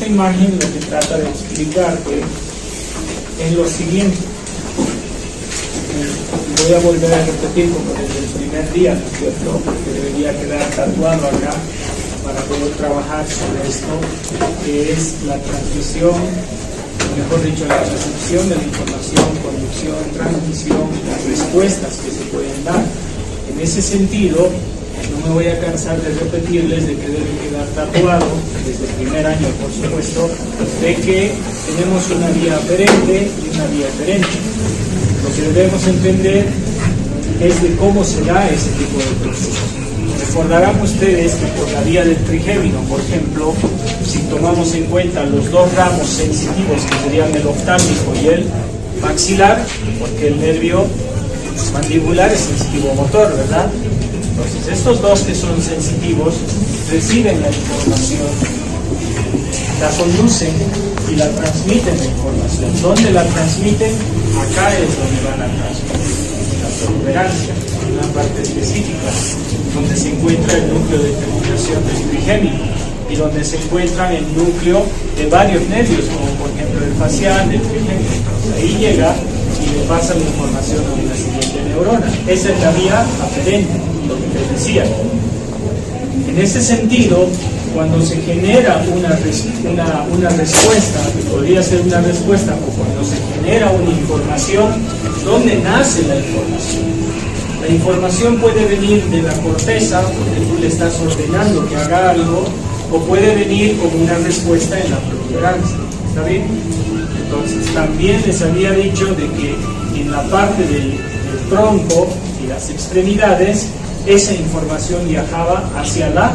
esta imagen lo que trata de explicarte es lo siguiente. Voy a volver a repetir como desde el primer día, ¿no es cierto? Porque debería quedar tatuado acá para poder trabajar sobre esto, que es la transmisión, mejor dicho, la recepción de la información, conducción, transmisión, las respuestas que se pueden dar. En ese sentido, no me voy a cansar de repetirles de que debe quedar tatuado desde el primer año, por supuesto, de que tenemos una vía aferente y una vía eferente. Lo que debemos entender es de cómo se da ese tipo de procesos. Recordarán ustedes que por la vía del trigémino, por ejemplo, si tomamos en cuenta los dos ramos sensitivos que serían el oftálmico y el maxilar, porque el nervio mandibular es sensitivo motor, ¿verdad? Entonces estos dos que son sensitivos reciben la información, la conducen y la transmiten la información. ¿Dónde la transmiten? Acá es donde van a transmitir la protuberancia, en una parte específica, donde se encuentra el núcleo de terminación del trigémino y donde se encuentra el núcleo de varios nervios, como por ejemplo el facial, el trigémino. Entonces ahí llega y le pasa la información a una siguiente neurona. Esa es la vía aferente, lo que les decía. En ese sentido, cuando se genera una respuesta, que podría ser una respuesta, o cuando se genera una información, ¿dónde nace la información? La información puede venir de la corteza, porque tú le estás ordenando que haga algo, o puede venir como una respuesta en la protuberancia. ¿Está bien? Entonces, también les había dicho de que en la parte del tronco y las extremidades, esa información viajaba hacia la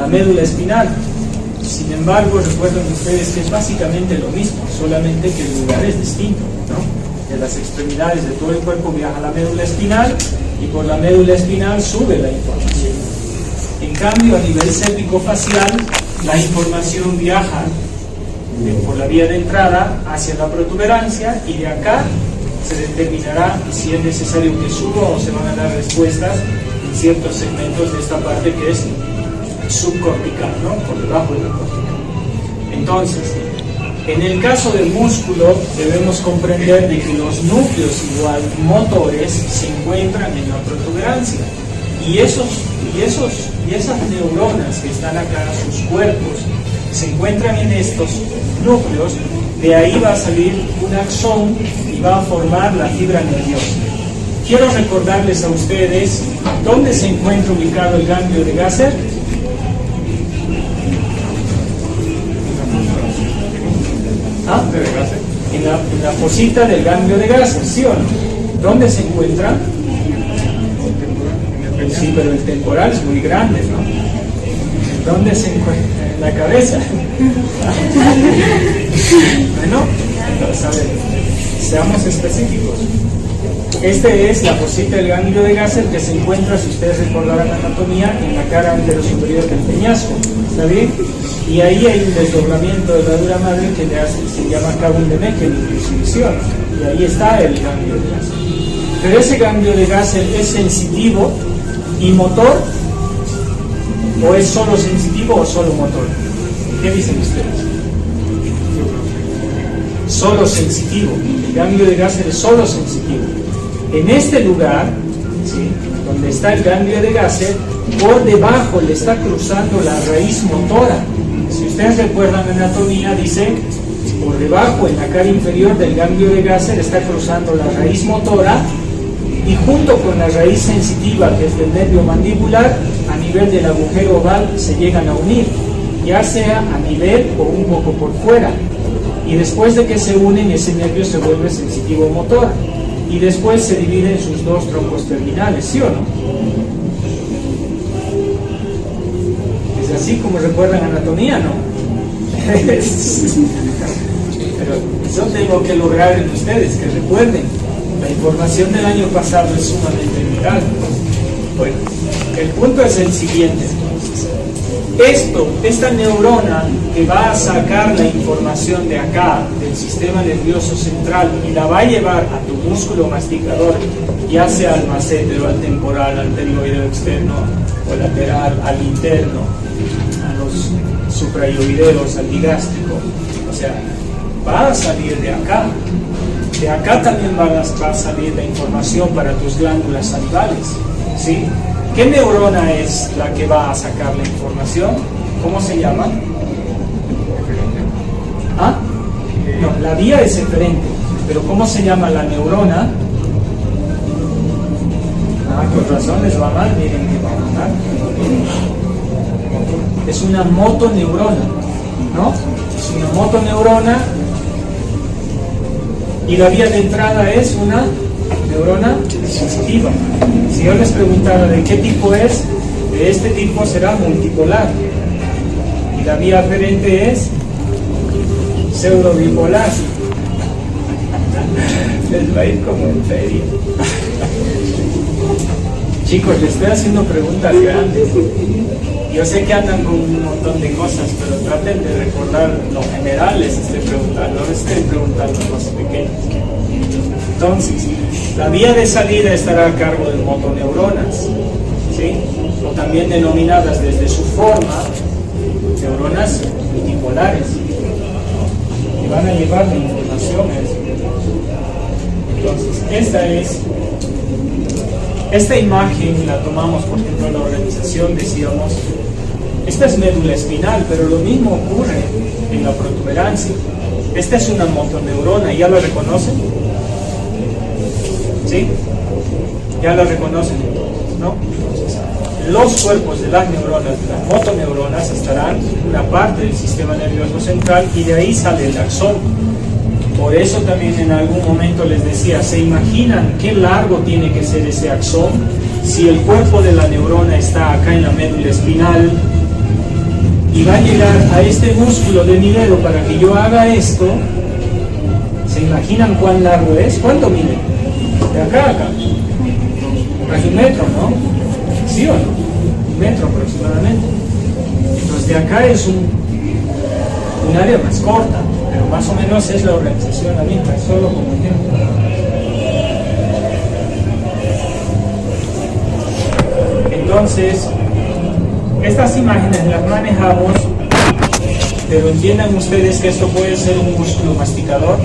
médula espinal. Sin embargo, recuerden ustedes que es básicamente lo mismo, solamente que el lugar es distinto, ¿no? De las extremidades de todo el cuerpo viaja a la médula espinal y por la médula espinal sube la información. En cambio, a nivel cérvico-facial, la información viaja por la vía de entrada hacia la protuberancia y de acá se determinará si es necesario que suba o se van a dar respuestas en ciertos segmentos de esta parte que es subcortical, ¿no? Por debajo de la cortical. Entonces, en el caso del músculo debemos comprender de que los núcleos igual motores se encuentran en la protuberancia y esas neuronas que están acá, sus cuerpos, se encuentran en estos núcleos. De ahí va a salir un axón y va a formar la fibra nerviosa. Quiero recordarles a ustedes dónde se encuentra ubicado el ganglio de Gasser. ¿Ah? En la fosita del ganglio de Gasser, ¿sí o no? ¿Dónde se encuentra? Sí, pero el temporal es muy grande, ¿no? ¿Dónde se encuentra? En la cabeza. Bueno, entonces, a ver, seamos específicos. Esta es la fosita del ganglio de Gasser que se encuentra, si ustedes recordarán la anatomía, en la cara anterosuperior del peñasco. ¿Está bien? Y ahí hay un desdoblamiento de la dura madre que se llama Kabul de Meckel, inclusión. Y ahí está el ganglio de Gasser. Pero ese ganglio de Gasser es sensitivo y motor, o es solo sensitivo o solo motor. ¿Qué dicen ustedes? Solo sensitivo. El ganglio de Gasser es solo sensitivo. En este lugar, ¿sí?, donde está el ganglio de Gasser, por debajo le está cruzando la raíz motora. Si ustedes recuerdan la anatomía, dice, por debajo, en la cara inferior del ganglio de Gasser, está cruzando la raíz motora y junto con la raíz sensitiva, que es del nervio mandibular, a nivel del agujero oval se llegan a unir, ya sea a nivel o un poco por fuera. Y después de que se unen, ese nervio se vuelve sensitivo motor. Y después se divide en sus dos troncos terminales, ¿sí o no? Es así como recuerdan anatomía, ¿no? Pero yo tengo que lograr en ustedes que recuerden. La información del año pasado es sumamente vital. Bueno, el punto es el siguiente. Esta neurona que va a sacar la información de acá, del sistema nervioso central, y la va a llevar a tu músculo masticador ya sea al macétero, al temporal, al pterigoideo externo o lateral, al interno, a los suprayoideos, al digástrico. O sea, va a salir de acá. De acá también va a salir la información para tus glándulas salivales, ¿sí? ¿Qué neurona es la que va a sacar la información? ¿Cómo se llama? ¿Ah? No, la vía es diferente, pero ¿cómo se llama la neurona? Ah, con razón les va mal, miren que va mal. Es una motoneurona, ¿no? Es una motoneurona y la vía de entrada es una neurona sensitiva. Si yo les preguntara de qué tipo es, de este tipo será multipolar. Y la vía aferente es pseudobipolar. Les va a ir como en feria. Chicos, les estoy haciendo preguntas grandes. Yo sé que andan con un montón de cosas, pero traten de recordar lo general, les estoy preguntando cosas pequeñas. Entonces, la vía de salida estará a cargo de motoneuronas, ¿sí? O también denominadas desde su forma neuronas multipolares, que van a llevar la información a eso. Entonces, esta imagen la tomamos, por ejemplo, en la organización, decíamos, esta es médula espinal, pero lo mismo ocurre en la protuberancia. Esta es una motoneurona, ¿ya la reconocen? ¿Sí? ¿Ya la reconocen? ¿No? Los cuerpos de las neuronas, de las motoneuronas, estarán en una parte del sistema nervioso central y de ahí sale el axón. Por eso también en algún momento les decía, ¿se imaginan qué largo tiene que ser ese axón? Si el cuerpo de la neurona está acá en la médula espinal y va a llegar a este músculo de mi dedo para que yo haga esto, ¿se imaginan cuán largo es? ¿Cuánto mide? De acá a acá. Casi un metro, ¿no? ¿Sí o no? Un metro aproximadamente. Entonces de acá es un área más corta, pero más o menos es la organización la misma, es solo como ejemplo. Entonces, estas imágenes las manejamos, pero entiendan ustedes que esto puede ser un músculo masticador,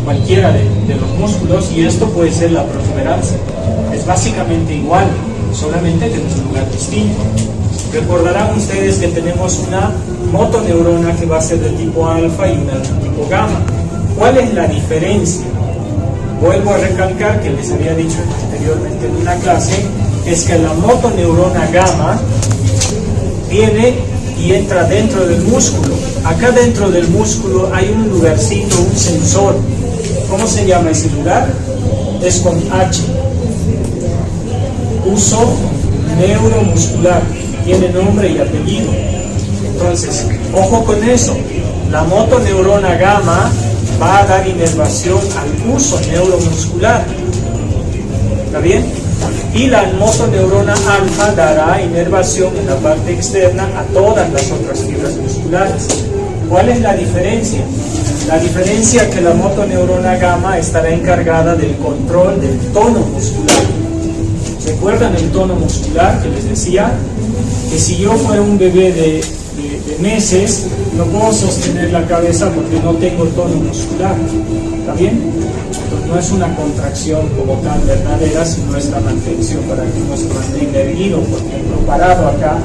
cualquiera de los músculos, y esto puede ser la protuberancia. Es básicamente igual, solamente que en un lugar distinto. Recordarán ustedes que tenemos una motoneurona que va a ser de tipo alfa y una de tipo gamma. ¿Cuál es la diferencia? Vuelvo a recalcar que les había dicho anteriormente en una clase, es que la motoneurona gamma viene y entra dentro del músculo. Acá dentro del músculo hay un lugarcito, un sensor. ¿Cómo se llama ese lugar? Es con H. Uso neuromuscular. Tiene nombre y apellido. Entonces, ojo con eso. La motoneurona gamma va a dar inervación al uso neuromuscular. ¿Está bien? Y la motoneurona alfa dará inervación en la parte externa a todas las otras fibras musculares. ¿Cuál es la diferencia? La diferencia es que la motoneurona gamma estará encargada del control del tono muscular. ¿Recuerdan el tono muscular que les decía? Que si yo fuera un bebé de meses, no puedo sostener la cabeza porque no tengo tono muscular. ¿Está bien? Entonces no es una contracción como tal verdadera, sino es la mantención para que uno se mantenga erguido. Por ejemplo, parado acá,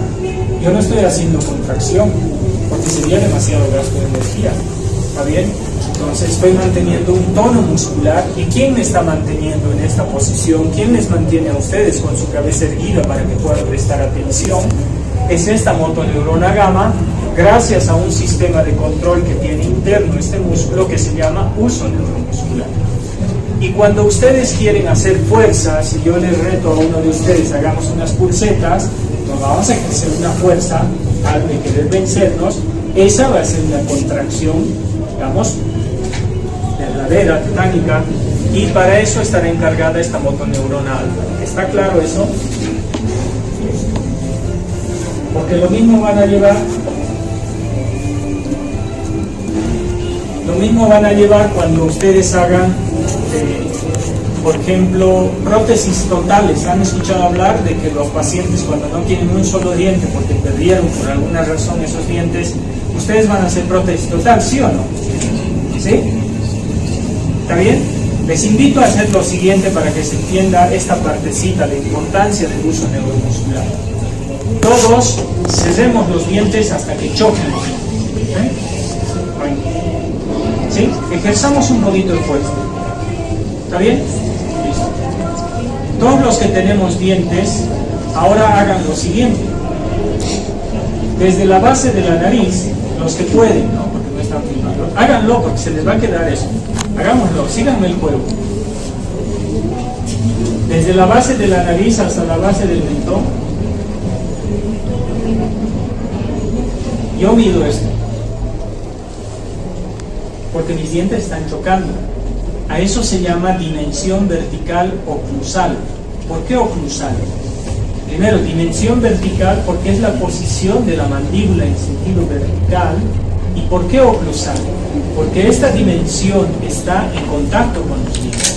yo no estoy haciendo contracción porque sería demasiado gasto de energía. ¿Está bien? Entonces estoy manteniendo un tono muscular. ¿Y quién me está manteniendo en esta posición? ¿Quién les mantiene a ustedes con su cabeza erguida para que puedan prestar atención? Es esta motoneurona gamma, gracias a un sistema de control que tiene interno este músculo que se llama uso neuromuscular. Y cuando ustedes quieren hacer fuerza, si yo les reto a uno de ustedes, hagamos unas pulsetas, nos vamos a ejercer una fuerza al de querer vencernos, esa va a ser una contracción, digamos, verdadera, titánica, y para eso estará encargada esta motoneurona alfa. ¿Está claro eso? Porque lo mismo van a llevar cuando ustedes hagan Por ejemplo, prótesis totales. ¿Han escuchado hablar de que los pacientes cuando no tienen un solo diente porque perdieron por alguna razón esos dientes, ustedes van a hacer prótesis total, ¿sí o no? ¿Sí? ¿Está bien? Les invito a hacer lo siguiente para que se entienda esta partecita, la importancia del uso neuromuscular. Todos cerremos los dientes hasta que choquen los dientes. ¿Sí? Ejerzamos un poquito el fuerza. ¿Está bien? Listo. Todos los que tenemos dientes, ahora hagan lo siguiente. Desde la base de la nariz, los que pueden, ¿no? Porque no están filmando, háganlo porque se les va a quedar eso. Hagámoslo, síganme el juego. Desde la base de la nariz hasta la base del mentón, yo mido esto. Porque mis dientes están chocando. A eso se llama dimensión vertical oclusal. ¿Por qué oclusal? Primero, dimensión vertical porque es la posición de la mandíbula en sentido vertical. ¿Y por qué oclusal? Porque esta dimensión está en contacto con los dientes.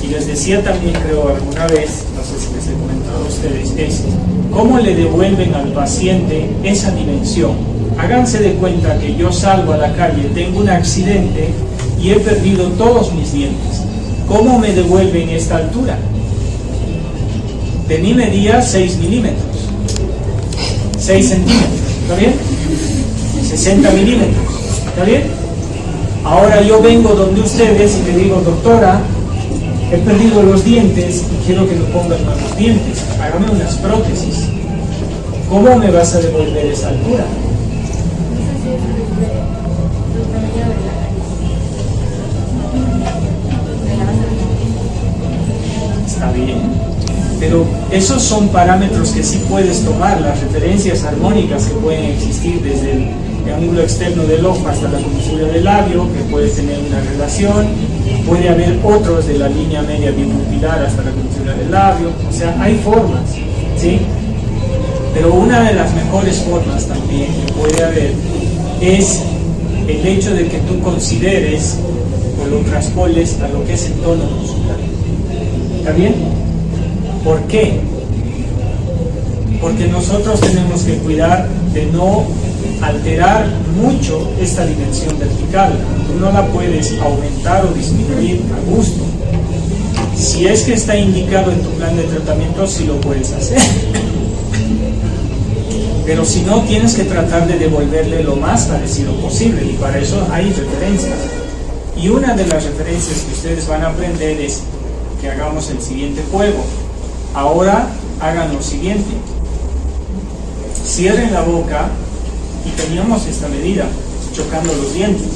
Y les decía también, creo alguna vez, no sé si les he comentado a ustedes, es cómo le devuelven al paciente esa dimensión. Háganse de cuenta que yo salgo a la calle, tengo un accidente y he perdido todos mis dientes. ¿Cómo me devuelven esta altura? De mí medía 6 milímetros, 6 centímetros, ¿está bien? 60 milímetros, ¿está bien? Ahora yo vengo donde ustedes y le digo, doctora, he perdido los dientes y quiero que me pongan nuevos dientes, hágame unas prótesis. ¿Cómo me vas a devolver esa altura? Está bien, pero esos son parámetros que sí puedes tomar, las referencias armónicas que pueden existir desde el ángulo externo del ojo hasta la comisura del labio, que puede tener una relación, puede haber otros de la línea media bipupilar hasta la comisura del labio, o sea, hay formas, ¿sí? Pero una de las mejores formas también que puede haber es el hecho de que tú consideres o lo traspoles a lo que es el tono muscular. ¿Está bien? ¿Por qué? Porque nosotros tenemos que cuidar de no alterar mucho esta dimensión vertical. Tú no la puedes aumentar o disminuir a gusto. Si es que está indicado en tu plan de tratamiento, sí lo puedes hacer. Pero si no, tienes que tratar de devolverle lo más parecido posible, y para eso hay referencias. Y una de las referencias que ustedes van a aprender es que hagamos el siguiente juego. Ahora hagan lo siguiente. Cierren la boca y teníamos esta medida, chocando los dientes.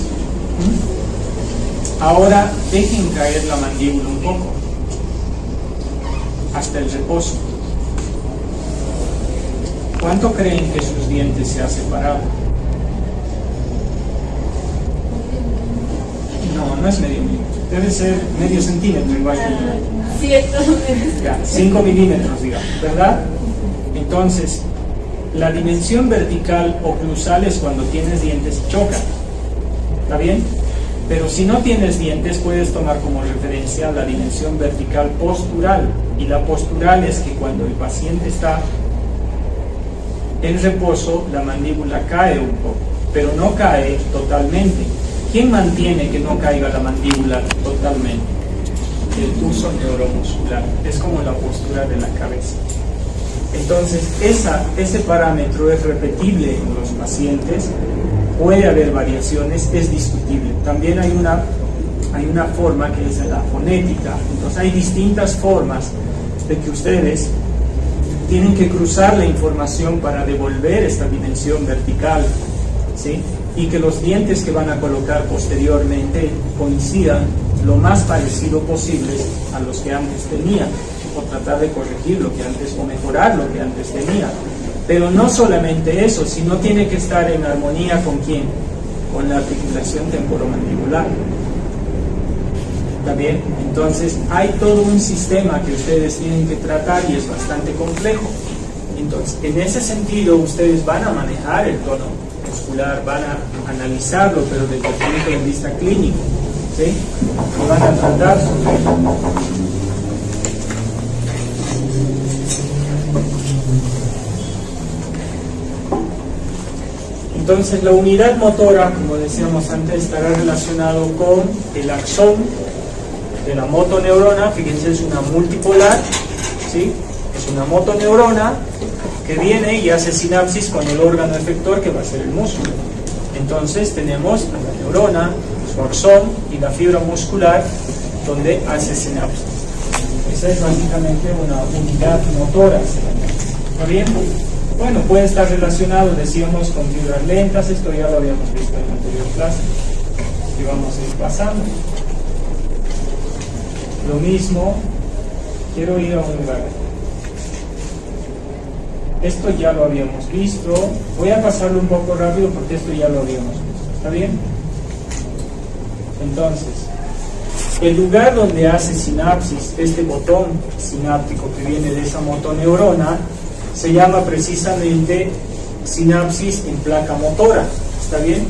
Ahora dejen caer la mandíbula un poco, hasta el reposo. ¿Cuánto creen que sus dientes se han separado? No, no es medio milímetro. Debe ser medio centímetro igual que 5 milímetros, digamos, ¿verdad? Entonces, la dimensión vertical oclusal es cuando tienes dientes y chocan. ¿Está bien? Pero si no tienes dientes, puedes tomar como referencia la dimensión vertical postural. Y la postural es que cuando el paciente está en reposo, la mandíbula cae un poco, pero no cae totalmente. ¿Quién mantiene que no caiga la mandíbula totalmente? El uso neuromuscular. Es como la postura de la cabeza. Entonces, ese parámetro es repetible en los pacientes, puede haber variaciones, es discutible. También hay una forma que es la fonética. Entonces, hay distintas formas de que ustedes tienen que cruzar la información para devolver esta dimensión vertical, ¿sí? Y que los dientes que van a colocar posteriormente coincidan lo más parecido posible a los que antes tenían, o tratar de corregir lo que antes, o mejorar lo que antes tenía. Pero no solamente eso, sino tiene que estar en armonía con ¿quién? Con la articulación temporomandibular. ¿Está bien? Entonces hay todo un sistema que ustedes tienen que tratar y es bastante complejo. Entonces, en ese sentido, ustedes van a manejar el tono muscular, van a analizarlo, pero desde el punto de vista clínico. ¿sí? Y van a tratar sobre ello. Entonces la unidad motora, como decíamos antes, estará relacionado con el axón de la motoneurona. Fíjense, es una multipolar, ¿sí? Es una motoneurona que viene y hace sinapsis con el órgano efector que va a ser el músculo. Entonces tenemos a la neurona, su axón y la fibra muscular donde hace sinapsis. Esa es básicamente una unidad motora. ¿Está bien? Bueno, puede estar relacionado, decíamos, con fibras lentas. Esto ya lo habíamos visto en la anterior clase y vamos a ir pasando. Lo mismo, quiero ir a un lugar. Esto ya lo habíamos visto. Voy a pasarlo un poco rápido porque esto ya lo habíamos visto. ¿Está bien? Entonces, el lugar donde hace sinapsis, este botón sináptico que viene de esa motoneurona, se llama precisamente sinapsis en placa motora. ¿Está bien?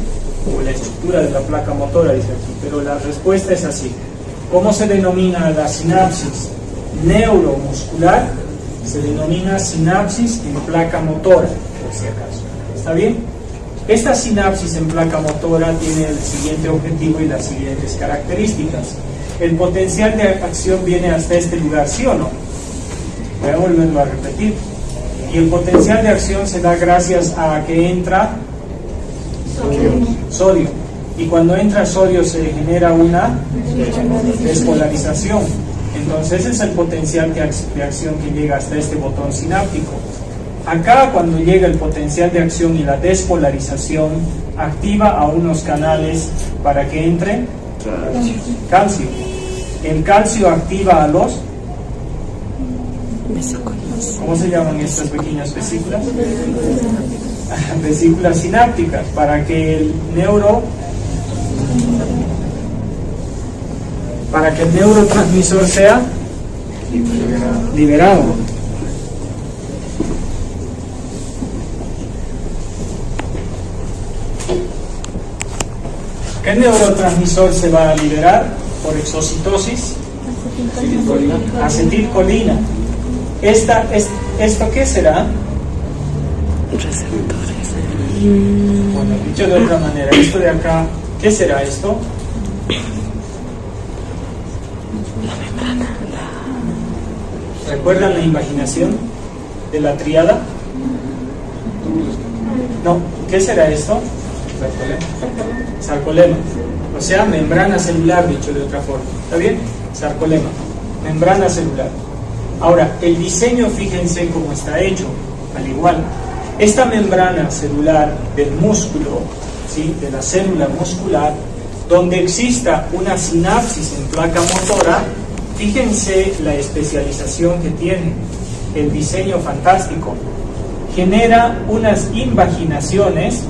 O la estructura de la placa motora, dice aquí. Pero la respuesta es así. ¿Cómo se denomina la sinapsis neuromuscular? Se denomina sinapsis en placa motora, por si acaso. ¿Está bien? Esta sinapsis en placa motora tiene el siguiente objetivo y las siguientes características. El potencial de acción viene hasta este lugar, ¿sí o no? Voy a volverlo a repetir. Y el potencial de acción se da gracias a que entra sodio. Y cuando entra sodio se genera una despolarización. Entonces ese es el potencial de acción que llega hasta este botón sináptico. Acá, cuando llega el potencial de acción y la despolarización, activa a unos canales para que entre calcio. El calcio activa a los... ¿Cómo se llaman estas pequeñas vesículas? Vesículas sinápticas, para que el neurotransmisor sea liberado. ¿Qué neurotransmisor se va a liberar por exocitosis? Acetilcolina. ¿Esto qué será? Receptores. Bueno, dicho de otra manera, esto de acá, ¿qué será esto? La membrana. ¿Recuerdan la invaginación de la triada? No, ¿qué será esto? Sarcolema. O sea, membrana celular, dicho de otra forma. ¿Está bien? Sarcolema. Membrana celular. Ahora, el diseño, fíjense cómo está hecho. Al igual, esta membrana celular del músculo, ¿sí?, de la célula muscular, donde exista una sinapsis en placa motora, fíjense la especialización que tiene, el diseño fantástico. Genera unas invaginaciones.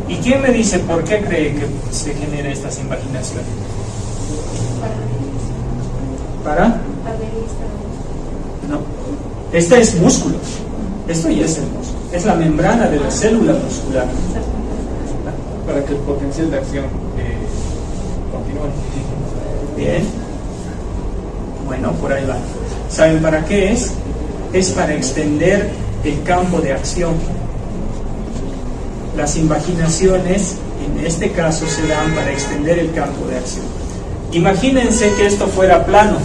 ¿Y quién me dice por qué cree que se genera estas invaginaciones? ¿Para? No. Este es músculo. Esto ya es el músculo. Es la membrana de la célula muscular. Para que el potencial de acción continúe. Bien. Bueno, por ahí va. ¿Saben para qué es? Es para extender el campo de acción. Las invaginaciones, en este caso, se dan para extender el campo de acción. Imagínense que esto fuera plano.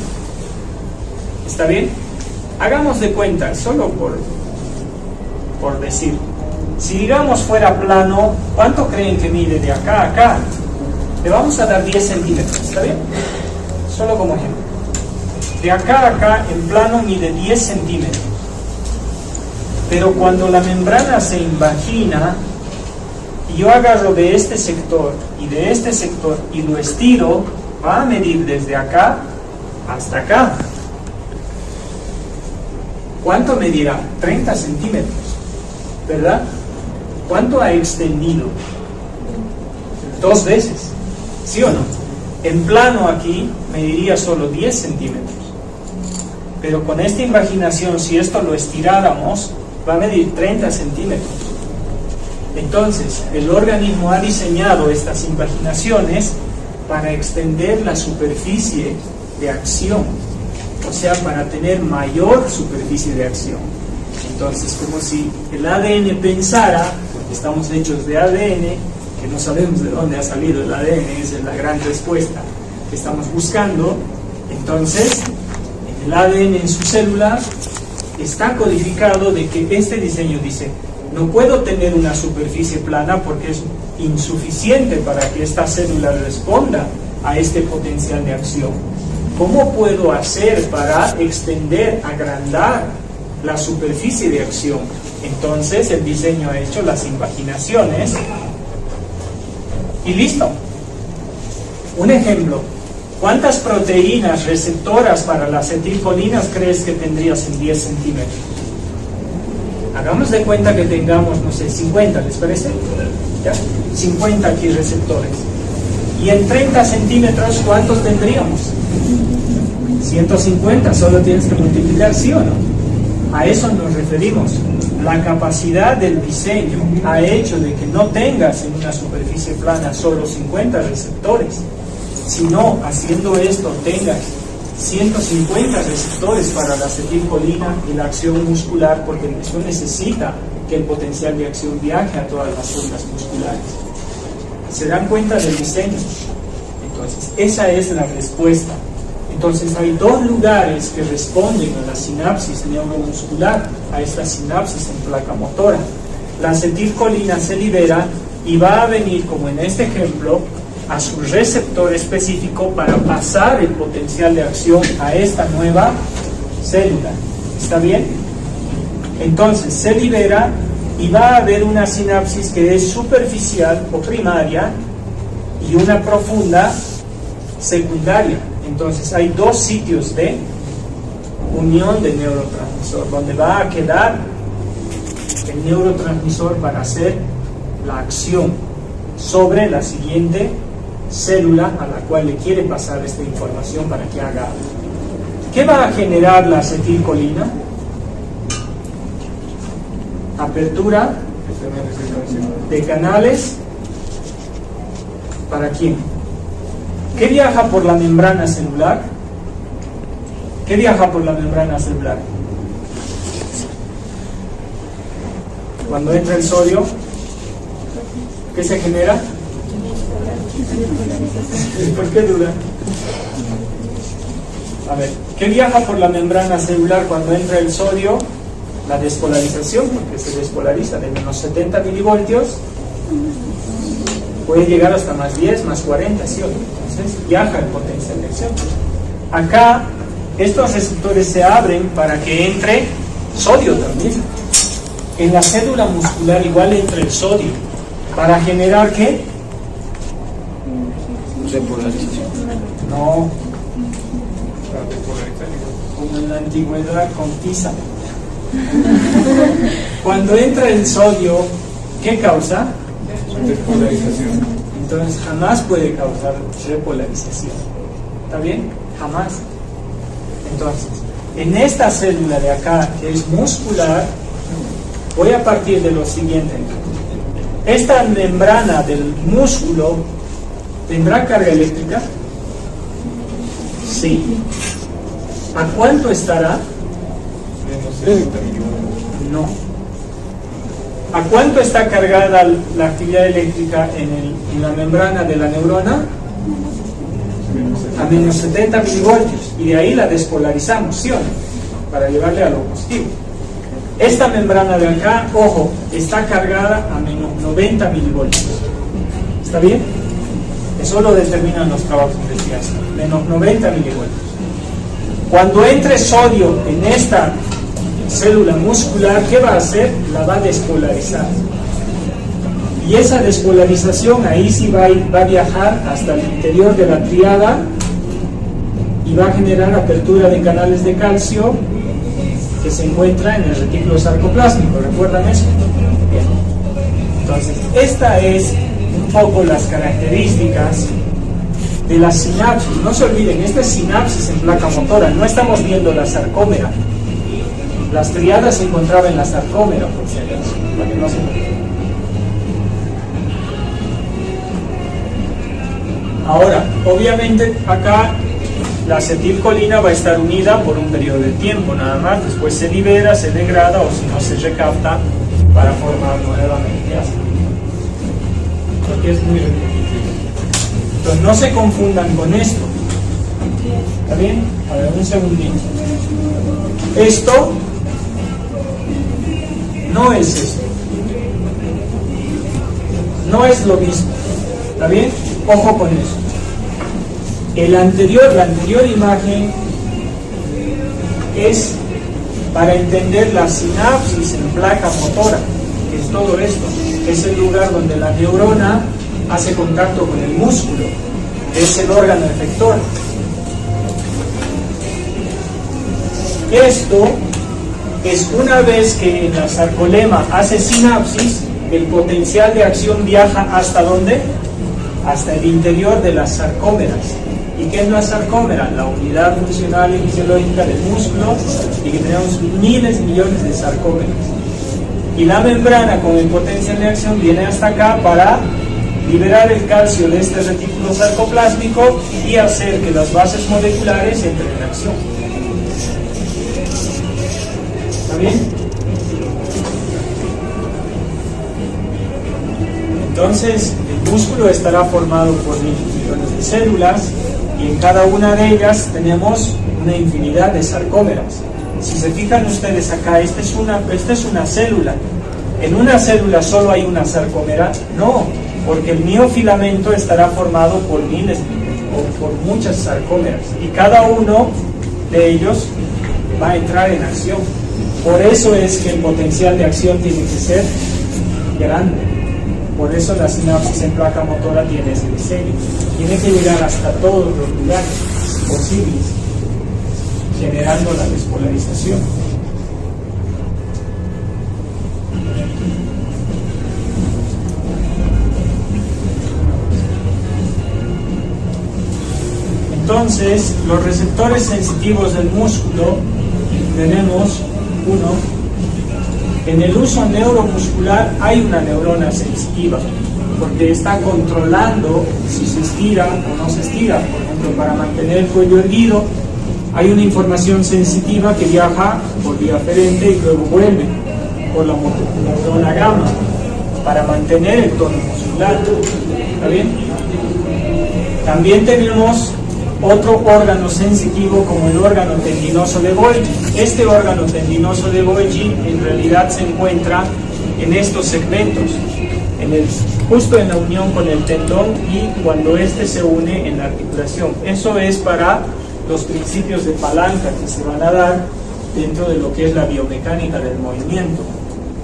¿Está bien? Hagamos de cuenta, solo por decir. Si digamos fuera plano, ¿cuánto creen que mide de acá a acá? Le vamos a dar 10 centímetros, ¿está bien? Solo como ejemplo. De acá a acá, en plano, mide 10 centímetros. Pero cuando la membrana se invagina, y yo agarro de este sector y de este sector y lo estiro, va a medir desde acá hasta acá. ¿Cuánto medirá? 30 centímetros, ¿verdad? ¿Cuánto ha extendido? 2 veces, ¿sí o no? En plano aquí mediría solo 10 centímetros. Pero con esta invaginación, si esto lo estiráramos, va a medir 30 centímetros. Entonces, el organismo ha diseñado estas invaginaciones para extender la superficie de acción, o sea, para tener mayor superficie de acción. Entonces, como si el ADN pensara, porque estamos hechos de ADN, que no sabemos de dónde ha salido el ADN, esa es la gran respuesta que estamos buscando. Entonces, el ADN en su célula está codificado de que este diseño dice: no puedo tener una superficie plana porque es insuficiente para que esta célula responda a este potencial de acción. ¿Cómo puedo hacer para extender, agrandar la superficie de acción? Entonces el diseño ha hecho las invaginaciones y listo. Un ejemplo: ¿cuántas proteínas receptoras para las acetilcolinas crees que tendrías en 10 centímetros? Hagamos de cuenta que tengamos, no sé, 50, ¿les parece? ¿Ya? 50 aquí receptores. Y en 30 centímetros, ¿cuántos tendríamos? 150, solo tienes que multiplicar, ¿sí o no? A eso nos referimos. La capacidad del diseño ha hecho de que no tengas en una superficie plana solo 50 receptores, sino haciendo esto tengas 150 receptores para la acetilcolina y la acción muscular, porque eso necesita que el potencial de acción viaje a todas las células musculares. ¿Se dan cuenta del diseño? Entonces, esa es la respuesta. Entonces, hay dos lugares que responden a la sinapsis neuromuscular, a esta sinapsis en placa motora. La acetilcolina se libera y va a venir, como en este ejemplo, a su receptor específico para pasar el potencial de acción a esta nueva célula. ¿Está bien? Entonces se libera y va a haber una sinapsis que es superficial o primaria y una profunda secundaria. Entonces hay dos sitios de unión de neurotransmisor donde va a quedar el neurotransmisor para hacer la acción sobre la siguiente célula a la cual le quiere pasar esta información para que haga algo. ¿Qué va a generar la acetilcolina? Apertura de canales. ¿Para quién? ¿Qué viaja por la membrana celular? ¿Qué viaja por la membrana celular? Cuando entra el sodio, ¿qué se genera? ¿Por qué duda? A ver, ¿qué viaja por la membrana celular cuando entra el sodio? La despolarización, porque se despolariza de menos 70 milivoltios, puede llegar hasta más 10, más 40, ¿sí o no? Entonces viaja el potencial de acción. Acá, estos receptores se abren para que entre sodio también. En la célula muscular igual entra el sodio. ¿Para generar qué? Repolarización. No. Como en la antigüedad con tiza. Cuando entra el sodio, ¿qué causa? Despolarización. Entonces jamás puede causar repolarización. ¿Está bien? Jamás. Entonces, en esta célula de acá, que es muscular, voy a partir de lo siguiente. Esta membrana del músculo ¿tendrá carga eléctrica? Sí. ¿A cuánto estará? No. ¿A cuánto está cargada la actividad eléctrica en la membrana de la neurona? A menos 70 milivoltios. Y de ahí la despolarizamos, ¿sí o no? Para llevarle a lo positivo. Esta membrana de acá, ojo, está cargada a menos 90 milivoltios. ¿Está bien? Eso lo determinan los trabajos de investigación. Menos 90 milivoltios. Cuando entre sodio en esta célula muscular, ¿qué va a hacer? La va a despolarizar. Y esa despolarización ahí sí va a viajar hasta el interior de la tríada y va a generar apertura de canales de calcio que se encuentra en el retículo sarcoplásmico. ¿Recuerdan eso? Bien. Entonces, esta es un poco las características de la sinapsis. No se olviden, esta es sinapsis en placa motora, no estamos viendo la sarcómera. Las triadas se encontraban en la sarcómera, por si acaso, para que no se olviden. Ahora, obviamente acá la acetilcolina va a estar unida por un periodo de tiempo nada más, después se libera, se degrada o si no se recapta para formar nuevamente ácido. Porque es muy repetitivo. Entonces no se confundan con esto. ¿Está bien? A ver, un segundito. Esto no es esto. No es lo mismo. ¿Está bien? Ojo con eso. La anterior imagen es para entender la sinapsis en placa motora, que es todo esto. Es el lugar donde la neurona hace contacto con el músculo. Es el órgano efector. Esto es una vez que en la sarcolema hace sinapsis, el potencial de acción viaja ¿hasta dónde? Hasta el interior de las sarcómeras. ¿Y qué es la sarcómera? La unidad funcional y fisiológica del músculo, y que tenemos miles, millones de sarcómeras. Y la membrana con el potencial de acción viene hasta acá para liberar el calcio de este retículo sarcoplásmico y hacer que las bases moleculares entren en acción. ¿Está bien? Entonces, el músculo estará formado por millones de células y en cada una de ellas tenemos una infinidad de sarcómeras. Si se fijan ustedes acá, esta es una célula. ¿En una célula solo hay una sarcómera? No, porque el miofilamento estará formado por miles o por muchas sarcómeras y cada uno de ellos va a entrar en acción. Por eso es que el potencial de acción tiene que ser grande. Por eso la sinapsis en placa motora tiene ese diseño. Tiene que llegar hasta todos los lugares posibles, generando la despolarización. Entonces, los receptores sensitivos del músculo tenemos uno. En el uso neuromuscular hay una neurona sensitiva, porque está controlando si se estira o no se estira. Por ejemplo, para mantener el cuello erguido, hay una información sensitiva que viaja por vía aferente y luego vuelve por la neurona gamma, para mantener el tono muscular. ¿Está bien? También tenemos otro órgano sensitivo como el órgano tendinoso de Golgi. Este órgano tendinoso de Golgi en realidad se encuentra en estos segmentos, justo en la unión con el tendón y cuando este se une en la articulación. Eso es para los principios de palanca que se van a dar dentro de lo que es la biomecánica del movimiento.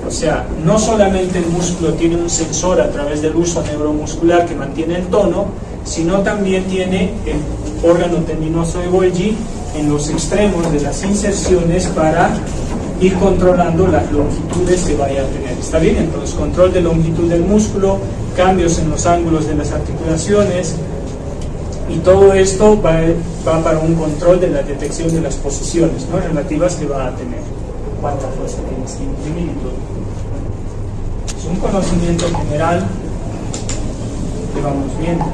O sea, no solamente el músculo tiene un sensor a través del uso neuromuscular que mantiene el tono, sino también tiene el órgano tendinoso de Golgi en los extremos de las inserciones para ir controlando las longitudes que vaya a tener. ¿Está bien? Entonces, control de longitud del músculo, cambios en los ángulos de las articulaciones, y todo esto va para un control de la detección de las posiciones, ¿no?, relativas que va a tener. Cuánta fuerza tienes que imprimir y todo. Es un conocimiento general que vamos viendo.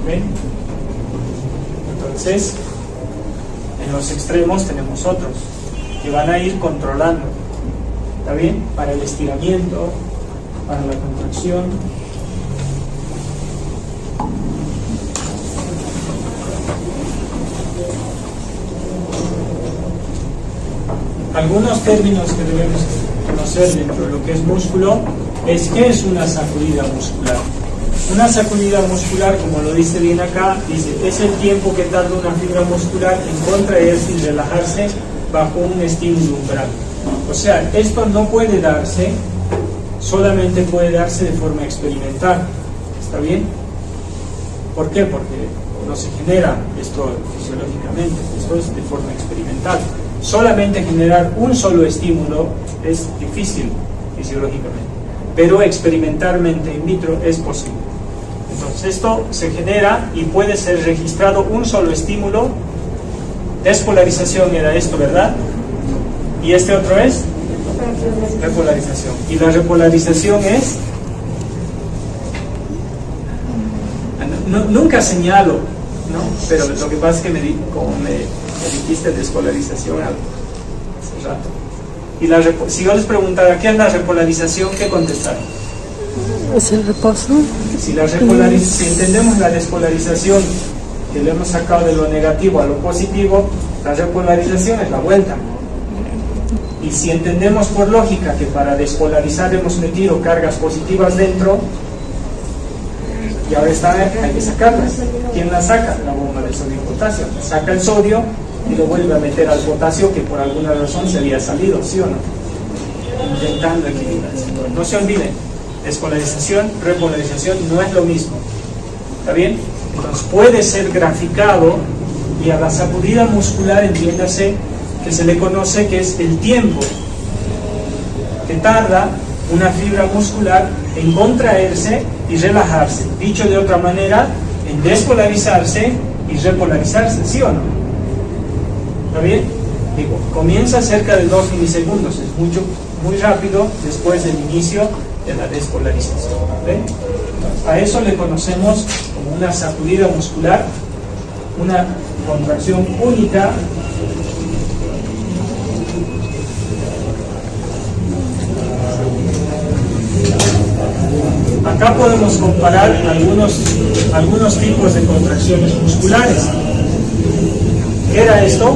¿Ven? Entonces, en los extremos tenemos otros que van a ir controlando. ¿Está bien? Para el estiramiento, para la contracción. Algunos términos que debemos conocer dentro de lo que es músculo es ¿qué es una sacudida muscular? Una sacudida muscular, como lo dice bien acá, dice, es el tiempo que tarda una fibra muscular en contraerse y relajarse bajo un estímulo umbral. O sea, esto no puede darse, solamente puede darse de forma experimental. ¿Está bien? ¿Por qué? Porque no se genera esto fisiológicamente, esto es de forma experimental. Solamente generar un solo estímulo es difícil fisiológicamente, pero experimentalmente in vitro es posible. Entonces esto se genera y puede ser registrado un solo estímulo. Despolarización era esto, ¿verdad? Y este otro es repolarización. Y la repolarización es nunca señalo, ¿no? Pero lo que pasa es que como me dijiste despolarización hace rato. Y si yo les preguntara ¿qué es la repolarización? ¿Qué contestaron? Es el reposo. Si entendemos la despolarización, que lo hemos sacado de lo negativo a lo positivo, la repolarización es la vuelta. Y si entendemos por lógica que para despolarizar hemos metido cargas positivas dentro, y ahora hay que sacarlas. ¿Quién las saca? La bomba de sodio y potasio. Saca el sodio y lo vuelve a meter al potasio que por alguna razón se había salido, ¿sí o no? Intentando equilibrarse. No se olviden, despolarización, repolarización no es lo mismo. ¿Está bien? Entonces puede ser graficado y a la sacudida muscular entiéndase que se le conoce que es el tiempo que tarda una fibra muscular en contraerse y relajarse. Dicho de otra manera, en despolarizarse y repolarizarse, ¿sí o no? ¿Está bien? Digo, comienza cerca de 2 milisegundos, es muy rápido después del inicio de la despolarización. ¿Ven? A eso le conocemos como una sacudida muscular, una contracción única. Acá podemos comparar algunos tipos de contracciones musculares. ¿Qué era esto?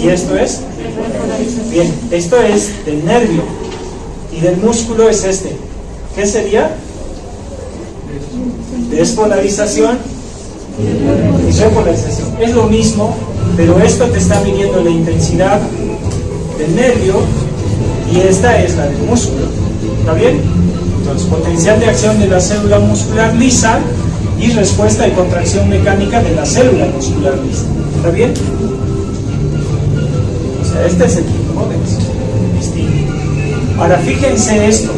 ¿Y esto es? Bien, esto es del nervio y del músculo es este. ¿Qué sería? Despolarización y repolarización. Es lo mismo, pero esto te está midiendo la intensidad del nervio y esta es la del músculo. ¿Está bien? Entonces, potencial de acción de la célula muscular lisa y respuesta de contracción mecánica de la célula muscular lisa. ¿Está bien? O sea, este es el tipo de distinto. Ahora, fíjense esto.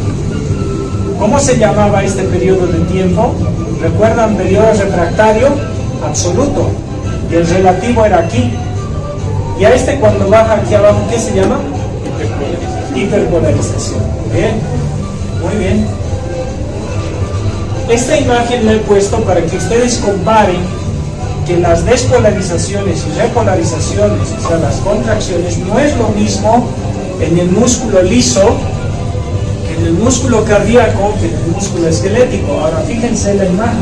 ¿Cómo se llamaba este periodo de tiempo? ¿Recuerdan? Periodo refractario absoluto. Y el relativo era aquí. Y a este cuando baja aquí abajo, ¿qué se llama? Hiperpolarización. Bien. Muy bien. Esta imagen la he puesto para que ustedes comparen que las despolarizaciones y repolarizaciones, o sea, las contracciones, no es lo mismo en el músculo liso que en el músculo cardíaco que en el músculo esquelético. Ahora fíjense la imagen.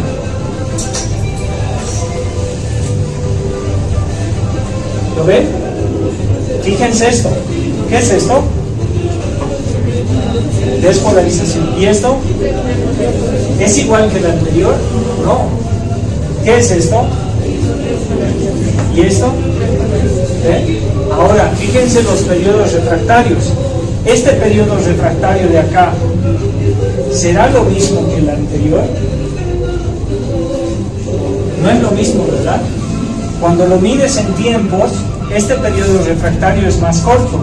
¿Lo ven? Fíjense esto. ¿Qué es esto? Despolarización. ¿Y esto? ¿Es igual que el anterior? No. ¿Qué es esto? ¿Y esto? ¿Eh? Ahora, fíjense los periodos refractarios. Este periodo refractario de acá, ¿será lo mismo que el anterior? No es lo mismo, ¿verdad? Cuando lo mides en tiempos, este periodo refractario es más corto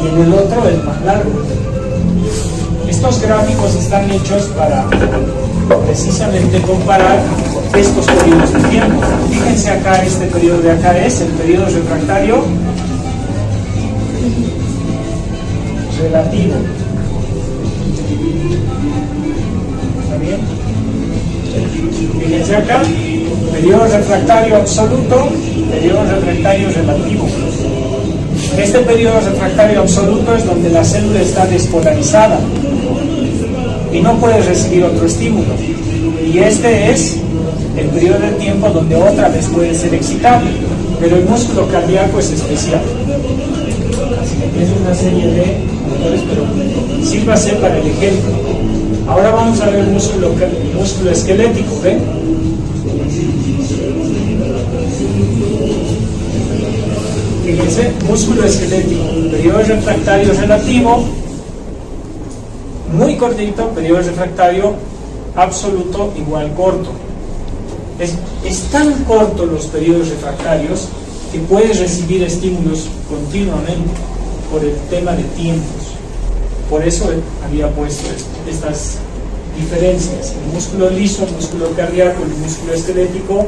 y en el otro es más largo. Estos gráficos están hechos para precisamente comparar estos periodos de tiempo. Fíjense acá, este periodo de acá es el periodo refractario relativo. ¿Está bien? Fíjense acá, periodo refractario absoluto, periodo refractario relativo. Este periodo refractario absoluto es donde la célula está despolarizada y no puede recibir otro estímulo. Y este es el periodo de tiempo donde otra vez puede ser excitable, pero el músculo cardíaco es especial. Así que tiene una serie de motores, pero sírvase para el ejemplo. Ahora vamos a ver el músculo esquelético, ¿ven? Fíjense, músculo esquelético, periodo refractario relativo, muy cortito, periodo refractario absoluto igual corto. Es tan corto los periodos refractarios que puedes recibir estímulos continuamente por el tema de tiempos. Por eso había puesto estas diferencias. El músculo liso, el músculo cardíaco, el músculo esquelético,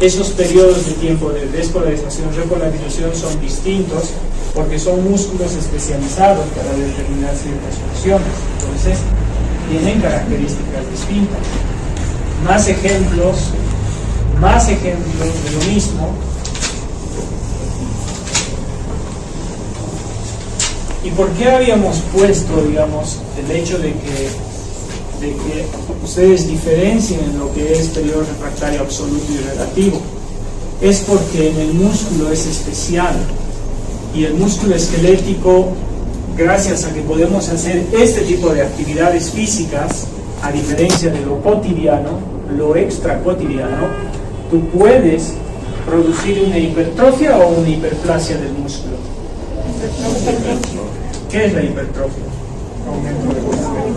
esos periodos de tiempo de despolarización, repolarización son distintos porque son músculos especializados para determinar ciertas funciones. Entonces, tienen características distintas. Más ejemplos de lo mismo. ¿Y por qué habíamos puesto, digamos, el hecho de que ustedes diferencien en lo que es periodo refractario absoluto y relativo? Es porque en el músculo es especial, y el músculo esquelético, gracias a que podemos hacer este tipo de actividades físicas, a diferencia de lo cotidiano, lo extra cotidiano, tú puedes producir una hipertrofia o una hiperplasia del músculo. ¿Qué es la hipertrofia? Aumento de volumen.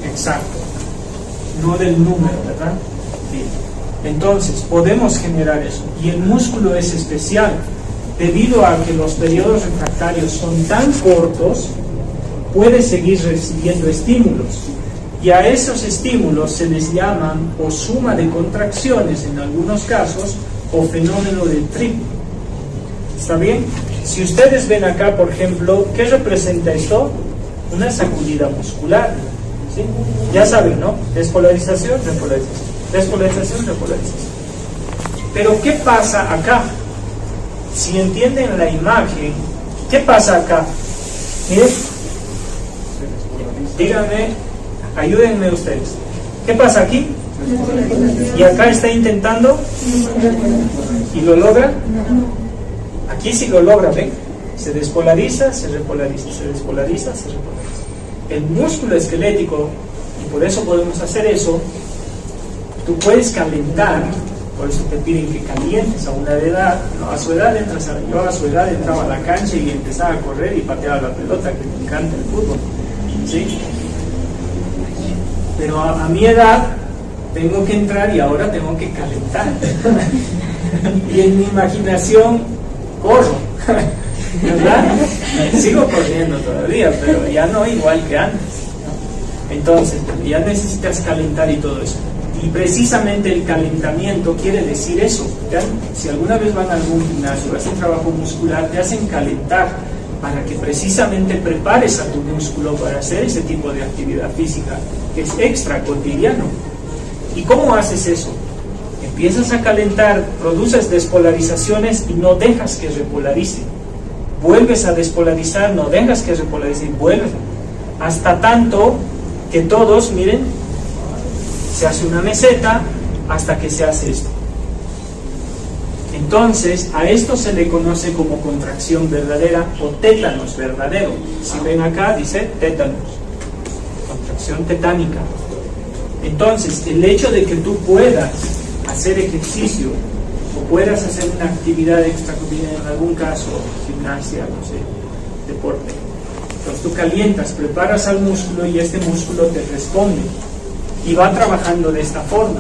Exacto. No del número, ¿verdad? Bien. Entonces, podemos generar eso. Y el músculo es especial. Debido a que los periodos refractarios son tan cortos, puede seguir recibiendo estímulos. Y a esos estímulos se les llaman o suma de contracciones en algunos casos, o fenómeno del trip. ¿Está bien? Si ustedes ven acá, por ejemplo, ¿qué representa esto? Una sacudida muscular. ¿Sí? Ya saben, ¿no? Despolarización, repolarización. Despolarización, repolarización. Pero ¿qué pasa acá? Si entienden la imagen, ¿qué pasa acá? Miren, díganme, ayúdenme ustedes. ¿Qué pasa aquí? Y acá está intentando y lo logra. Aquí sí lo logra, ¿ven? Se despolariza, se repolariza, se despolariza, se repolariza. El músculo esquelético, y por eso podemos hacer eso, tú puedes calentar. Por eso te piden que calientes a una edad. No, a su edad entras yo a su edad entraba a la cancha y empezaba a correr y pateaba la pelota, que me encanta el fútbol, ¿sí? Pero a mi edad tengo que entrar y ahora tengo que calentar. Y en mi imaginación corro, ¿verdad? Sigo corriendo todavía, pero ya no igual que antes, ¿no? Entonces ya necesitas calentar y todo eso. Y precisamente el calentamiento quiere decir eso. ¿Ya? Si alguna vez van a algún gimnasio, hacen trabajo muscular, te hacen calentar para que precisamente prepares a tu músculo para hacer ese tipo de actividad física que es extra cotidiano. ¿Y cómo haces eso? Empiezas a calentar, produces despolarizaciones y no dejas que repolarice. Vuelves a despolarizar, no dejas que repolarice y vuelves. Hasta tanto que todos, miren, se hace una meseta hasta que se hace esto. Entonces, a esto se le conoce como contracción verdadera o tétanos verdadero. Si ven acá, dice tétanos, contracción tetánica. Entonces, el hecho de que tú puedas hacer ejercicio o puedas hacer una actividad extracotidiana, en algún caso, gimnasia, no sé, deporte. Entonces tú calientas, preparas al músculo y este músculo te responde. Y va trabajando de esta forma.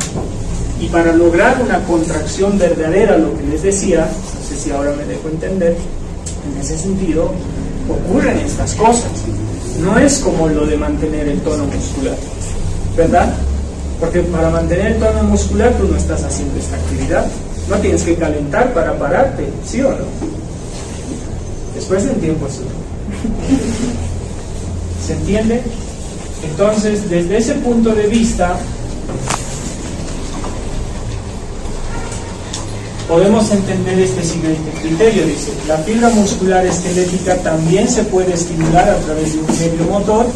Y para lograr una contracción verdadera, lo que les decía, no sé si ahora me dejo entender, en ese sentido, ocurren estas cosas. No es como lo de mantener el tono muscular, ¿verdad? Porque para mantener el tono muscular tú no estás haciendo esta actividad. No tienes que calentar para pararte, ¿sí o no? Después de un tiempo eso. ¿Se entiende? Entonces, desde ese punto de vista, podemos entender este siguiente criterio. Dice, la fibra muscular esquelética también se puede estimular a través de un medio motor,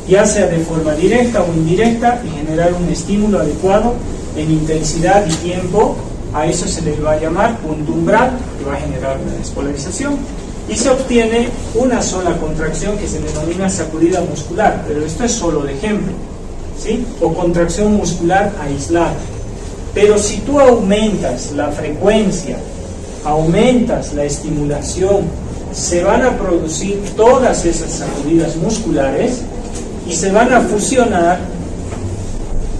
ya sea de forma directa o indirecta, y generar un estímulo adecuado en intensidad y tiempo. A eso se le va a llamar punto umbral, que va a generar una despolarización. Y se obtiene una sola contracción que se denomina sacudida muscular, pero esto es solo de ejemplo, ¿sí? O contracción muscular aislada. Pero si tú aumentas la frecuencia, aumentas la estimulación, se van a producir todas esas sacudidas musculares y se van a fusionar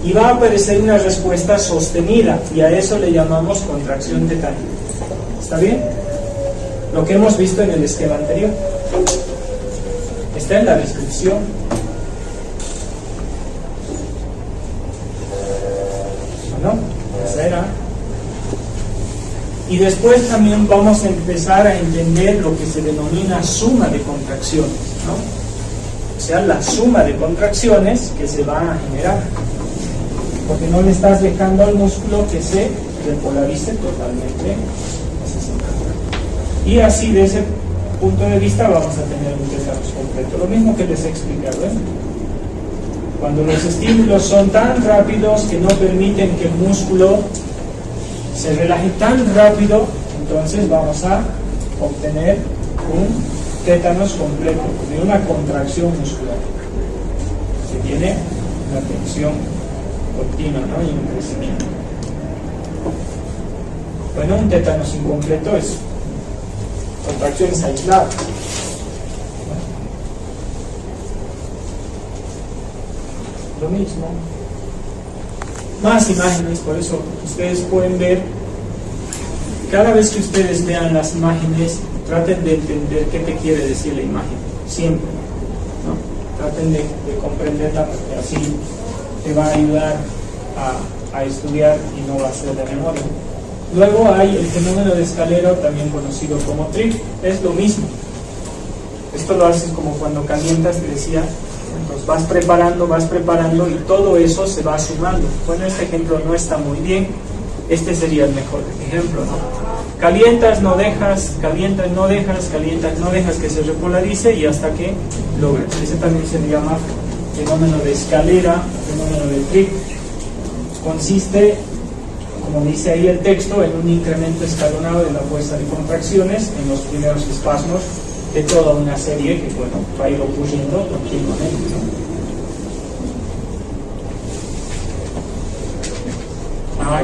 y va a aparecer una respuesta sostenida, y a eso le llamamos contracción tetánica. ¿Está bien? Lo que hemos visto en el esquema anterior está en la descripción. ¿No? Esa era. Y después también vamos a empezar a entender lo que se denomina suma de contracciones, ¿no? o sea, la suma de contracciones que se van a generar, porque no le estás dejando al músculo que se repolarice totalmente. Y así, de ese punto de vista, vamos a tener un tétanos completo. Lo mismo que les he explicado, ¿eh? Cuando los estímulos son tan rápidos que no permiten que el músculo se relaje tan rápido, entonces vamos a obtener un tétanos completo de una contracción muscular que tiene una tensión continua, ¿no? Y un crecimiento. Bueno, un tétanos incompleto es contracciones aisladas. Lo mismo. Más imágenes, por eso ustedes pueden ver, cada vez que ustedes vean las imágenes, traten de entender qué te quiere decir la imagen, siempre, ¿no? Traten de comprenderla, porque así te va a ayudar a estudiar y no va a ser de memoria. Luego hay el fenómeno de escalera, también conocido como trip, es lo mismo. Esto lo haces como cuando calientas, te decía. Entonces vas preparando y todo eso se va sumando. Bueno, este ejemplo no está muy bien, este sería el mejor ejemplo, ¿no? Calientas, no dejas, calientas, no dejas, calientas, no dejas que se repolarice y hasta que logres. Ese también se llama fenómeno de escalera, fenómeno de trip. Consiste, como dice ahí el texto, en un incremento escalonado de la fuerza de contracciones en los primeros espasmos de toda una serie que, bueno, va a ir ocurriendo continuamente, ¿no?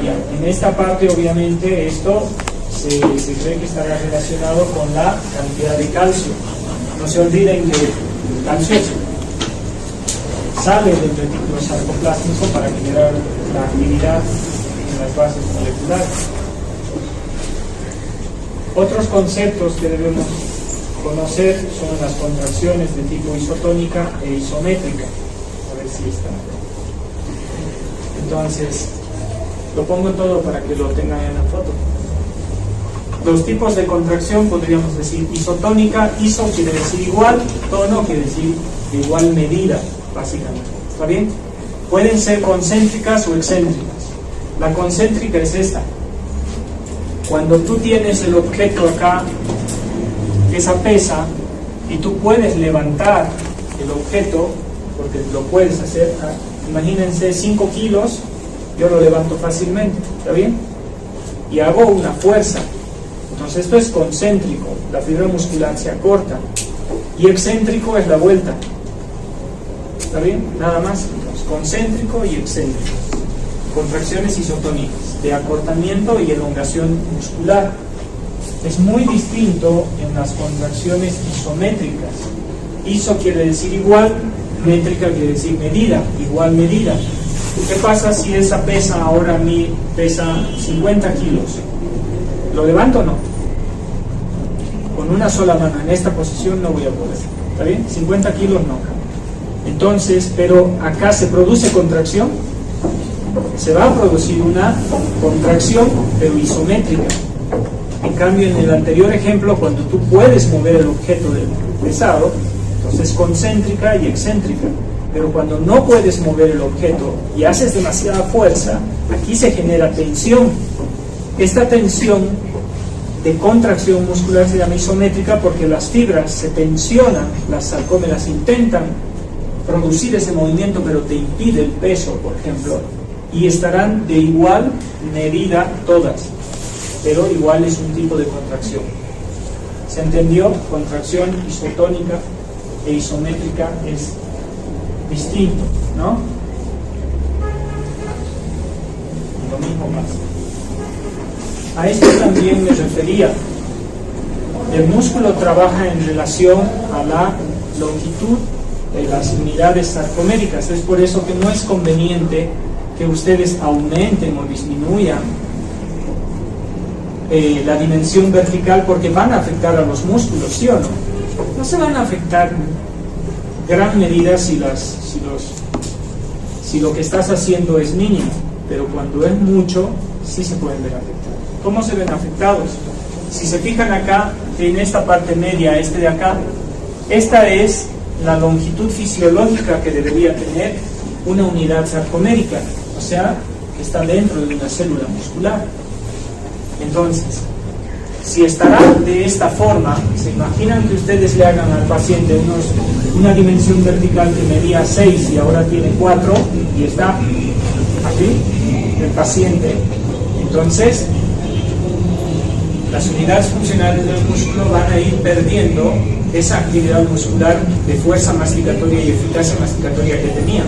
Ya. En esta parte, obviamente, esto se cree que estará relacionado con la cantidad de calcio. No se olviden que el calcio sale del retículo sarcoplásmico para generar la actividad en las bases moleculares. Otros conceptos que debemos conocer son las contracciones de tipo isotónica e isométrica. A ver si está. Entonces, lo pongo todo para que lo tengan en la foto. Los tipos de contracción podríamos decir isotónica. Iso quiere decir igual, tono quiere decir de igual medida, básicamente. ¿Está bien? Pueden ser concéntricas o excéntricas. La concéntrica es esta. Cuando tú tienes el objeto acá, esa pesa, y tú puedes levantar el objeto, porque lo puedes hacer, imagínense 5 kilos, yo lo levanto fácilmente, ¿está bien? Y hago una fuerza. Entonces esto es concéntrico, la fibra muscular se acorta, y excéntrico es la vuelta, ¿está bien? Nada más. Entonces, concéntrico y excéntrico, contracciones isotónicas de acortamiento y elongación muscular. Es muy distinto en las contracciones isométricas. Iso quiere decir igual, métrica quiere decir medida, igual medida. ¿Qué pasa si esa pesa ahora pesa 50 kilos? ¿Lo levanto o no? Con una sola mano, en esta posición no voy a poder. ¿Está bien? 50 kilos no. Entonces, pero acá se produce contracción. Se va a producir una contracción, pero isométrica. En cambio, en el anterior ejemplo, cuando tú puedes mover el objeto del pesado, entonces concéntrica y excéntrica. Pero cuando no puedes mover el objeto y haces demasiada fuerza, aquí se genera tensión. Esta tensión de contracción muscular se llama isométrica porque las fibras se tensionan, las sarcómeras intentan producir ese movimiento, pero te impide el peso, por ejemplo, y estarán de igual medida todas, pero igual es un tipo de contracción. ¿Se entendió? Contracción isotónica e isométrica es distinto, ¿no? Lo mismo más. A esto también me refería. El músculo trabaja en relación a la longitud de las unidades sarcoméricas. Es por eso que no es conveniente que ustedes aumenten o disminuyan la dimensión vertical, porque van a afectar a los músculos, ¿sí o no? No se van a afectar gran medida si lo que estás haciendo es mínimo, pero cuando es mucho, sí se pueden ver afectados. ¿Cómo se ven afectados? Si se fijan acá, en esta parte media, de acá, esta es la longitud fisiológica que debería tener una unidad sarcomérica, o sea, que está dentro de una célula muscular. Entonces, si estará de esta forma, se imaginan que ustedes le hagan al paciente una dimensión vertical que medía 6 y ahora tiene 4 y está aquí, el paciente. Entonces, las unidades funcionales del músculo van a ir perdiendo esa actividad muscular de fuerza masticatoria y eficacia masticatoria que tenían.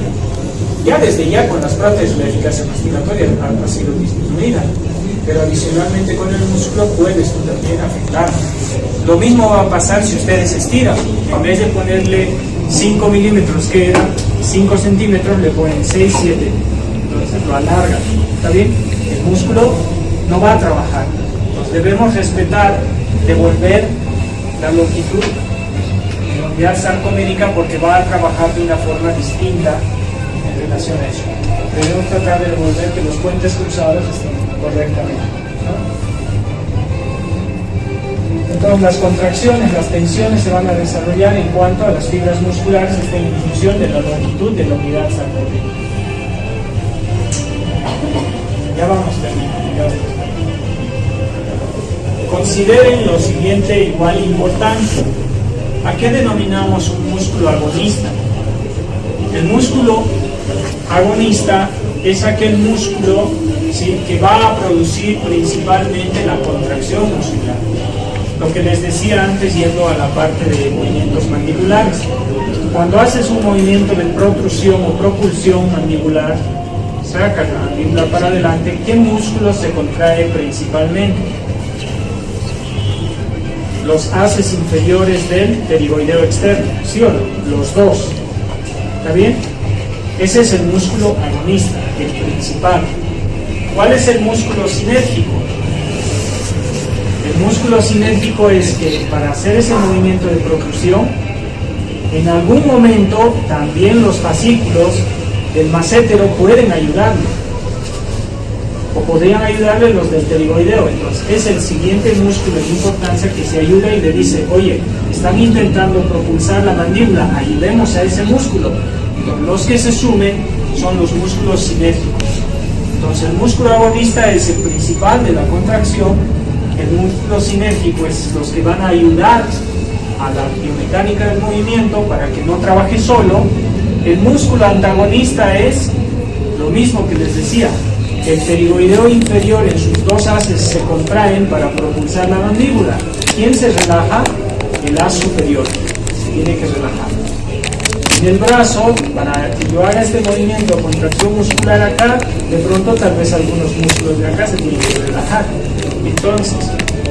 Ya desde ya con las prótesis la eficacia masticatoria ha sido disminuida, pero adicionalmente con el músculo puede esto también afectar. Lo mismo va a pasar si ustedes estiran. En vez de ponerle 5 milímetros, que era 5 centímetros, le ponen 6, 7. Entonces lo alargan. ¿Está bien? El músculo no va a trabajar. Entonces debemos respetar, devolver la longitud de la unidad sarcomérica porque va a trabajar de una forma distinta en relación a eso. Debemos tratar de devolver que los puentes cruzados estén correctamente, ¿no? Entonces las contracciones, las tensiones se van a desarrollar en cuanto a las fibras musculares estén en función de la longitud de la unidad sarcomérica. Ya vamos terminando. Consideren lo siguiente igual importante. ¿A qué denominamos un músculo agonista? El músculo agonista es aquel músculo, ¿sí?, que va a producir principalmente la contracción muscular. Lo que les decía antes, yendo a la parte de movimientos mandibulares. Cuando haces un movimiento de protrusión o propulsión mandibular, sacas la mandíbula para adelante, ¿qué músculo se contrae principalmente? Los haces inferiores del pterigoideo externo, ¿sí o no? Los dos. ¿Está bien? Ese es el músculo agonista, el principal. ¿Cuál es el músculo sinérgico? El músculo sinérgico es que para hacer ese movimiento de propulsión, en algún momento también los fascículos del massétero pueden ayudarle. O podrían ayudarle los del pterigoideo. Entonces es el siguiente músculo de importancia que se ayuda y le dice, oye, están intentando propulsar la mandíbula, ayudemos a ese músculo. Entonces, los que se sumen son los músculos sinérgicos. Entonces el músculo agonista es el principal de la contracción, el músculo sinérgico es los que van a ayudar a la biomecánica del movimiento para que no trabaje solo. El músculo antagonista es lo mismo que les decía. El pterigoideo inferior en sus dos haces se contraen para propulsar la mandíbula. ¿Quién se relaja? El haz superior. Se tiene que relajar. En el brazo, para que yo haga este movimiento, contracción muscular acá, de pronto tal vez algunos músculos de acá se tienen que relajar. Entonces,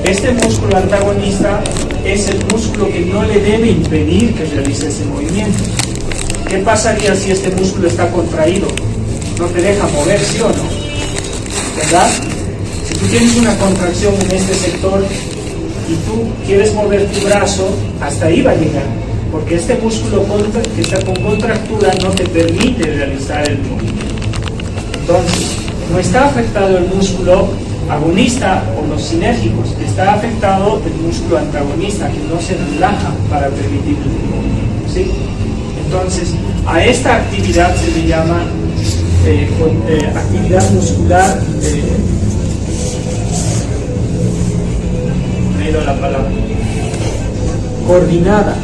este músculo antagonista es el músculo que no le debe impedir que realice ese movimiento. ¿Qué pasaría si este músculo está contraído? No te deja mover, ¿sí o no? ¿Verdad? Si tú tienes una contracción en este sector y tú quieres mover tu brazo, hasta ahí va a llegar, porque este músculo que está con contractura no te permite realizar el movimiento. Entonces, no está afectado el músculo agonista o los sinérgicos, está afectado el músculo antagonista que no se relaja para permitir el movimiento, ¿sí? Entonces, a esta actividad se le llama actividad muscular, me he ido la palabra, coordinada.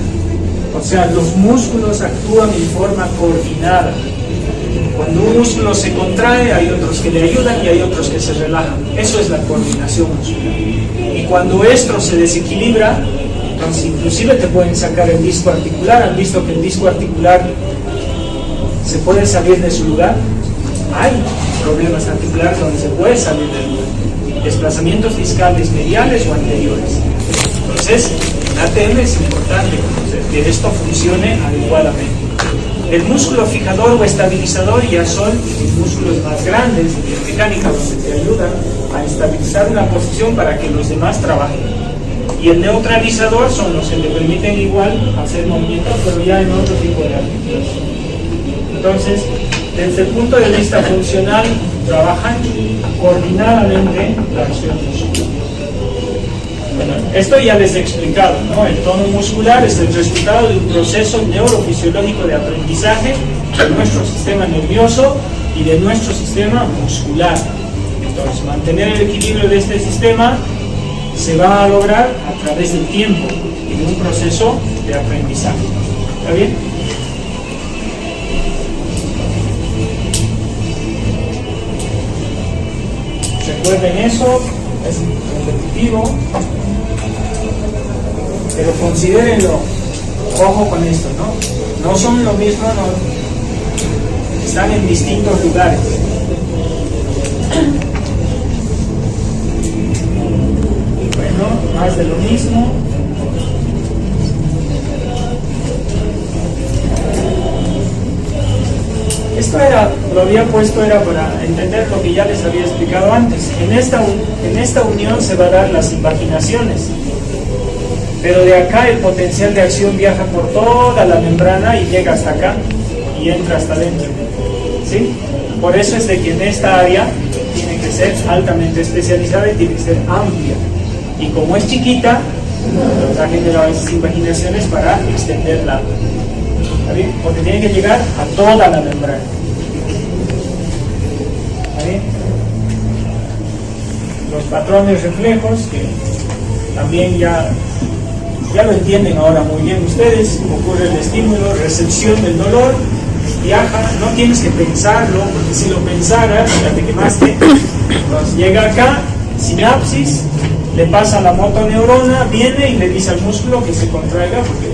O sea, los músculos actúan en forma coordinada. Cuando un músculo se contrae, hay otros que le ayudan y hay otros que se relajan. Eso es la coordinación muscular. Y cuando esto se desequilibra, entonces inclusive te pueden sacar el disco articular. ¿Han visto que el disco articular se puede salir de su lugar? Hay problemas articulares donde se puede salir del lugar. Desplazamientos discales mediales o anteriores. Entonces, en ATM es importante que esto funcione adecuadamente. El músculo fijador o estabilizador ya son los músculos más grandes de biomecánica, donde te ayudan a estabilizar una posición para que los demás trabajen. Y el neutralizador son los que le permiten igual hacer movimientos, pero ya en otro tipo de articulación. Entonces, desde el punto de vista funcional, trabajan coordinadamente la acción muscular. Bueno, esto ya les he explicado, ¿no? El tono muscular es el resultado de un proceso neurofisiológico de aprendizaje de nuestro sistema nervioso y de nuestro sistema muscular. Entonces, mantener el equilibrio de este sistema se va a lograr a través del tiempo y de un proceso de aprendizaje. ¿Está bien? Recuerden eso, es repetitivo, pero considérenlo, ojo con esto, ¿no? No son lo mismo, no, están en distintos lugares. Bueno, más de lo mismo. Esto lo había puesto era para entender lo que ya les había explicado antes. En esta unión se va a dar las invaginaciones, pero de acá el potencial de acción viaja por toda la membrana y llega hasta acá y entra hasta adentro, ¿sí? Por eso es de que en esta área tiene que ser altamente especializada y tiene que ser amplia, y como es chiquita, nos ha generado esas invaginaciones para extenderla. ¿Está bien? Porque tiene que llegar a toda la membrana. ¿Está bien? Los patrones reflejos, que también ya lo entienden ahora muy bien ustedes. Ocurre el estímulo, recepción del dolor, viaja, no tienes que pensarlo, porque si lo pensaras ya te quemaste. Entonces llega acá, sinapsis, le pasa la motoneurona, viene y le dice al músculo que se contraiga, porque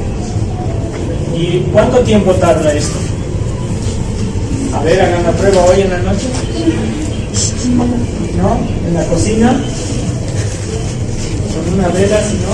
¿y cuánto tiempo tarda esto? A ver, hagan la prueba hoy en la noche. ¿No? En la cocina. Con una vela, si no.